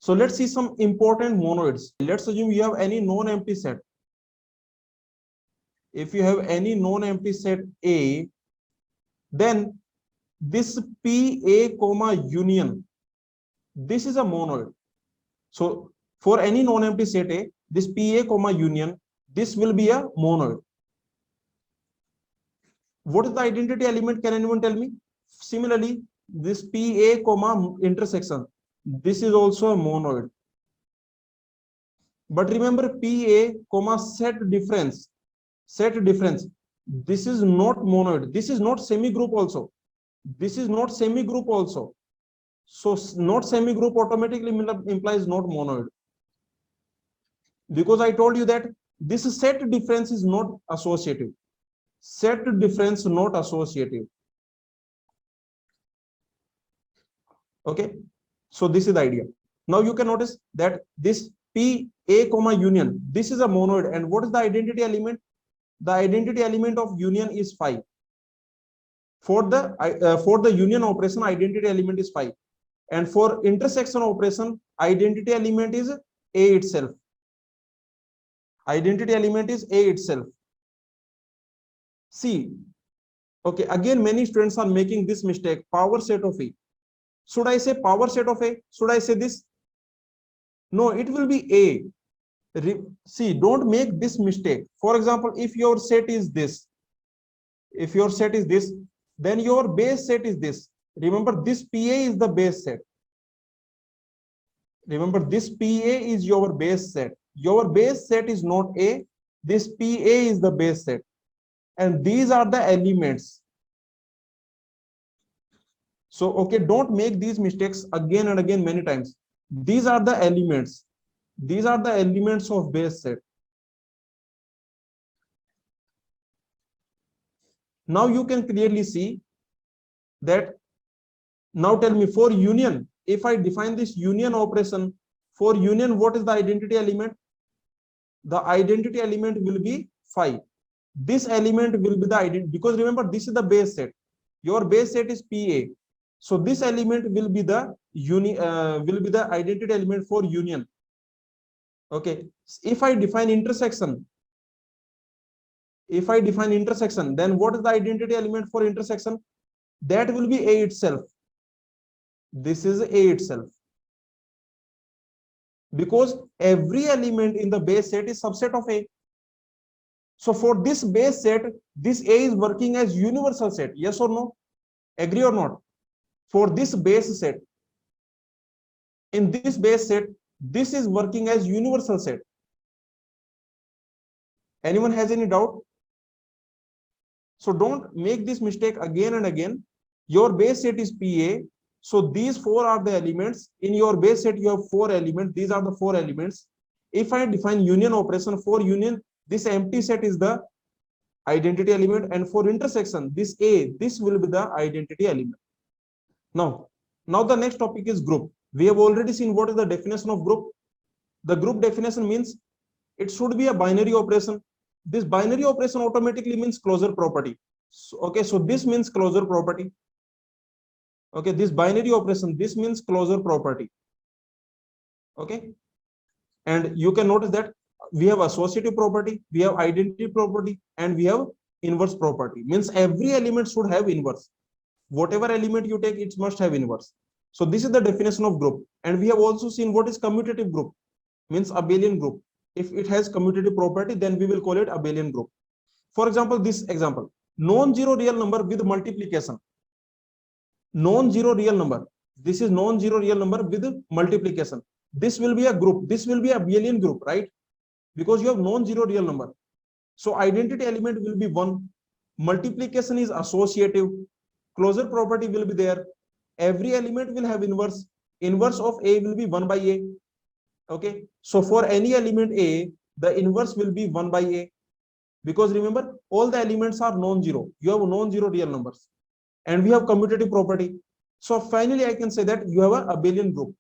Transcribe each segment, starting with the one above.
So let's see some important monoids. Let's assume you have any non-empty set. If you have any non-empty set A, then this PA comma union, this is a monoid. So for any non-empty set A, this PA comma union, this will be a monoid. What is the identity element? Can anyone tell me? Similarly, this PA comma intersection, this is also a monoid. But remember, PA comma set difference, this is not monoid. This is not semi-group also. This is not semi-group also. So not semi-group automatically implies not monoid. Because I told you that this set difference is not associative. Set difference not associative. Okay. So this is the idea. Now you can notice that this PA comma union, this is a monoid. And what is the identity element? The identity element of union is 5. For the union operation, identity element is 5. And for intersection operation, identity element is A itself. Identity element is A itself. See, okay, again, many students are making this mistake, power set of A. Should I say power set of A? Should I say this? No, it will be A. See, don't make this mistake. For example, if your set is this, then your base set is this. Remember, this PA is the base set. Remember, this PA is your base set. Your base set is not A. This PA is the base set. And these are the elements. So, okay, don't make these mistakes again and again many times. These are the elements. These are the elements of base set. Now you can clearly see that. Now tell me, for union, if I define this union operation, for union, what is the identity element? The identity element will be 5. This element will be the identity, because remember, this is the base set. Your base set is PA. So this element will be the identity element for union. Okay. If I define intersection, then what is the identity element for intersection? That will be A itself. This is A itself. Because every element in the base set is subset of A. So for this base set, this A is working as universal set. Yes or no? Agree or not? For this base set, in this base set, this is working as universal set. Anyone has any doubt? So don't make this mistake again and again. Your base set is PA. So these 4 are the elements. In your base set, you have 4 elements. These are the 4 elements. If I define union operation, for union, this empty set is the identity element. And for intersection, this A, this will be the identity element. Now the next topic is group. We have already seen what is the definition of group. The group definition means it should be a binary operation. This binary operation automatically means closure property. So, okay, so this means closure property. Okay, this binary operation, this means closure property. Okay, and you can notice that we have associative property, we have identity property, and we have inverse property. Means every element should have inverse. Whatever element you take, it must have inverse. So this is the definition of group. And we have also seen what is commutative group. Means abelian group. If it has commutative property, then we will call it abelian group. For example, this example, non-zero real number with multiplication. Non-zero real number. This is non-zero real number with multiplication. This will be a group. This will be a abelian group, right? Because you have non-zero real number. So identity element will be 1. Multiplication is associative. Closure property will be there. Every element will have inverse. Inverse of A will be 1 by A. Okay. So for any element A, the inverse will be 1 by A. Because remember, all the elements are non-zero. You have non-zero real numbers. And we have commutative property. So finally, I can say that you have a abelian group.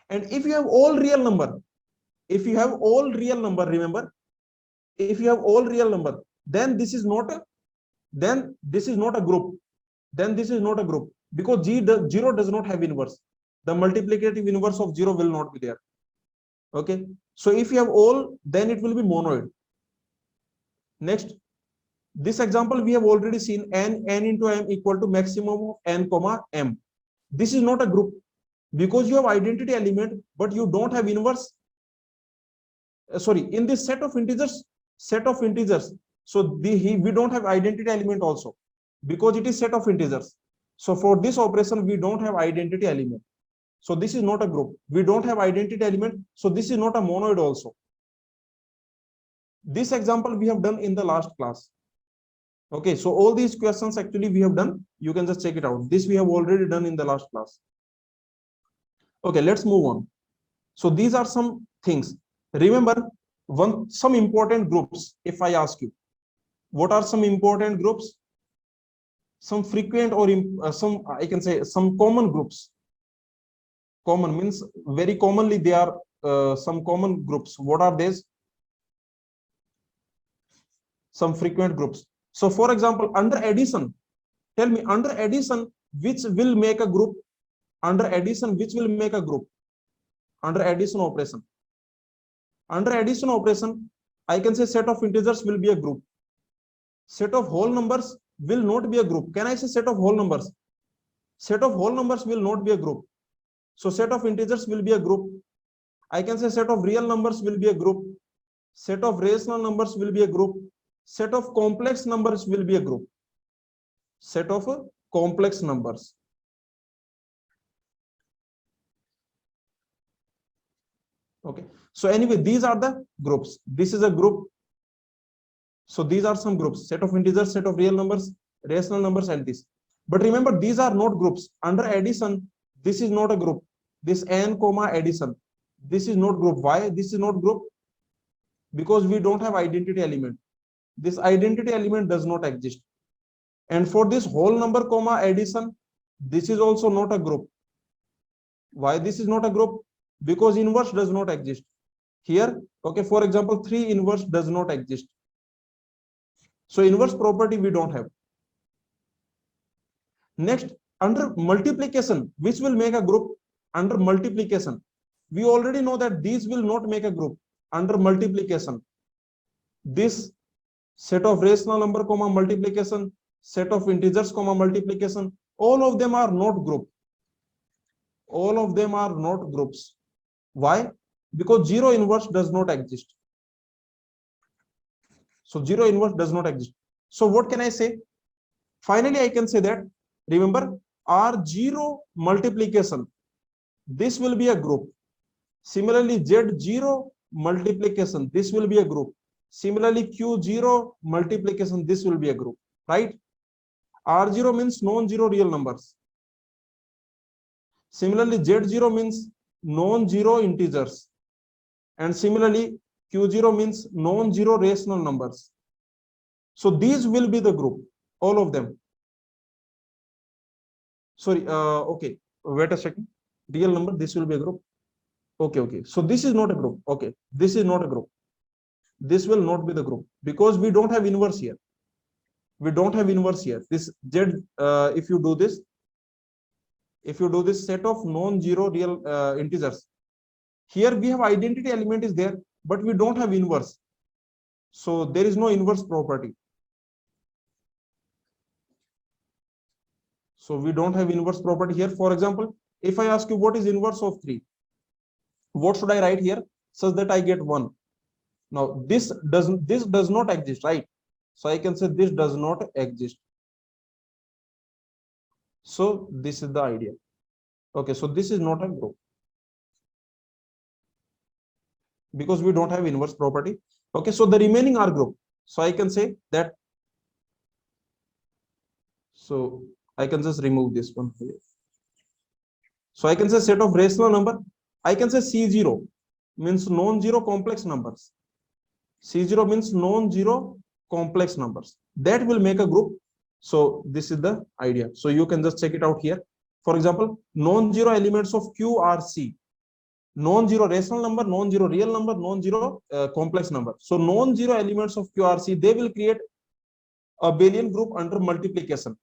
And if you have all real number, remember, if you have all real number, then this is not a group. Then this is not a group, because 0 does not have inverse. the multiplicative inverse of 0 will not be there. Okay, so if you have all, then it will be monoid. Next, this example we have already seen, n into m equal to maximum of n comma m. This is not a group because you have identity element, but you don't have inverse. Sorry, in this set of integers. So we don't have identity element also because it is set of integers. So for this operation, we don't have identity element. So this is not a group. We don't have identity element. So this is not a monoid also. This example we have done in the last class. Okay, so all these questions actually we have done. You can just check it out. This we have already done in the last class. Okay, let's move on. So these are some things. Remember some important groups. If I ask you, what are some important groups? Some frequent or some, I can say, some common groups. Common means very commonly they are some common groups. What are these? Some frequent groups. So for example, under addition, tell me under addition, which will make a group? Under addition, which will make a group? Under addition operation. Under addition operation, I can say set of integers will be a group. Set of whole numbers will not be a group. Can I say set of whole numbers? Set of whole numbers will not be a group. So set of integers will be a group. I can say set of real numbers will be a group. Set of rational numbers will be a group. Set of complex numbers will be a group. Set of complex numbers. Okay. So anyway, these are the groups. This is a group. So these are some groups. Set of integers, set of real numbers, rational numbers, and this. But remember, these are not groups. Under addition, this is not a group. This n comma addition. This is not group. Why this is not group? Because we don't have identity element. This identity element does not exist. And for this whole number comma addition, this is also not a group. Why this is not a group? Because inverse does not exist. Here, okay, for example, 3 inverse does not exist. So inverse property we don't have. Next, under multiplication, which will make a group? Under multiplication, we already know that these will not make a group. Under multiplication, this set of rational number comma multiplication, set of integers comma multiplication, all of them are not group. All of them are not groups. Why? Because 0 inverse does not exist. So 0 inverse does not exist. So what can I say? Finally, I can say that, remember, R0 multiplication, this will be a group. Similarly, Z0 multiplication, this will be a group. Similarly, Q0 multiplication, this will be a group, right? R0 means non-zero real numbers. Similarly, Z0 means non-zero integers. And similarly, Q0 means non-zero rational numbers. So these will be the group, all of them. Sorry, okay, wait a second. Real number, this will be a group. Okay. So this is not a group. Okay, this is not a group. This will not be the group because we don't have inverse here. We don't have inverse here. This Z, if you do this set of non-zero real integers, here we have identity element is there, but we don't have inverse. So there is no inverse property. So we don't have inverse property here. For example, if I ask you what is inverse of 3, what should I write here such that I get 1? Now this does not exist, right? So I can say this does not exist. So this is the idea. Okay, so this is not a group because we don't have inverse property. Okay, so the remaining are group. So I can say that. So I can just remove this one here. So I can say set of rational number. I can say C0 means non-zero complex numbers. C0 means non-zero complex numbers. That will make a group. So this is the idea. So you can just check it out here. For example, non-zero elements of Q are C. Non-zero rational number, non-zero real number, non-zero complex number. So non-zero elements of Q are C, they will create a Abelian group under multiplication.